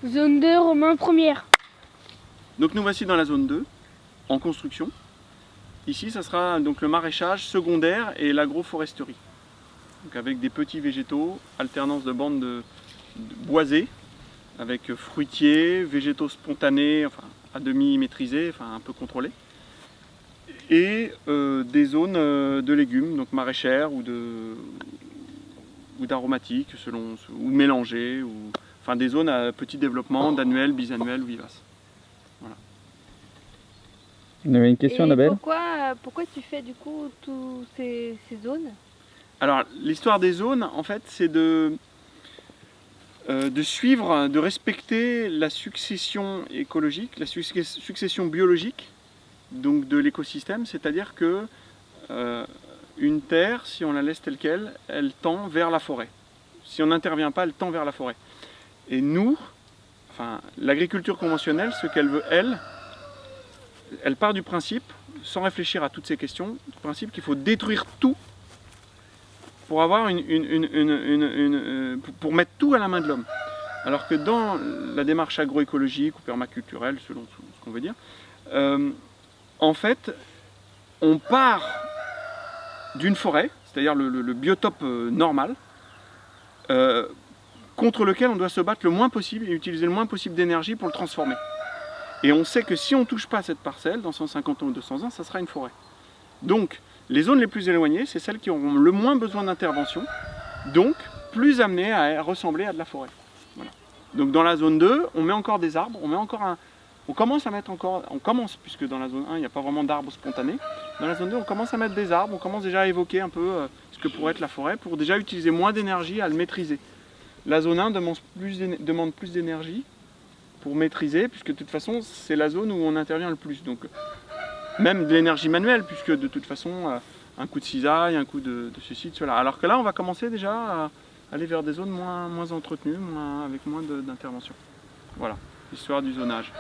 Zone 2, Romain, première. Donc nous voici dans la zone 2, en construction. Ici, ça sera donc le maraîchage secondaire et l'agroforesterie. Donc avec des petits végétaux, alternance de bandes boisées, avec fruitiers, végétaux spontanés, enfin à demi maîtrisés, enfin un peu contrôlés, et des zones de légumes, donc maraîchères ou d'aromatiques, ou mélangées, enfin des zones à petit développement, d'annuel, bisannuel ou vivace. Voilà. On avait une question, Annabelle. Pourquoi tu fais du coup toutes ces zones? Alors l'histoire des zones, en fait, c'est de suivre, de respecter la succession écologique, la succession biologique donc de l'écosystème, c'est-à-dire que une terre, si on la laisse telle qu'elle, elle tend vers la forêt. Si on n'intervient pas, elle tend vers la forêt. Et nous, enfin, l'agriculture conventionnelle, ce qu'elle veut, elle part du principe, sans réfléchir à toutes ces questions, du principe qu'il faut détruire tout pour avoir pour mettre tout à la main de l'homme. Alors que dans la démarche agroécologique ou permaculturelle, selon ce qu'on veut dire, en fait, on part d'une forêt, c'est-à-dire le biotope normal, contre lequel on doit se battre le moins possible et utiliser le moins possible d'énergie pour le transformer. Et on sait que si on ne touche pas cette parcelle, dans 150 ans ou 200 ans, ça sera une forêt. Donc, les zones les plus éloignées, c'est celles qui auront le moins besoin d'intervention, donc plus amenées à ressembler à de la forêt. Voilà. Donc dans la zone 2, on met encore des arbres, on commence à mettre encore, puisque dans la zone 1, il n'y a pas vraiment d'arbres spontanés. Dans la zone 2, on commence à mettre des arbres, on commence déjà à évoquer un peu ce que pourrait être la forêt, pour déjà utiliser moins d'énergie à le maîtriser. La zone 1 demande plus d'énergie pour maîtriser, puisque de toute façon, c'est la zone où on intervient le plus. Donc, même de l'énergie manuelle, puisque de toute façon, un coup de cisaille, un coup de ceci, de cela. Alors que là, on va commencer déjà à aller vers des zones moins entretenues, avec moins d'intervention. Voilà, l'histoire du zonage.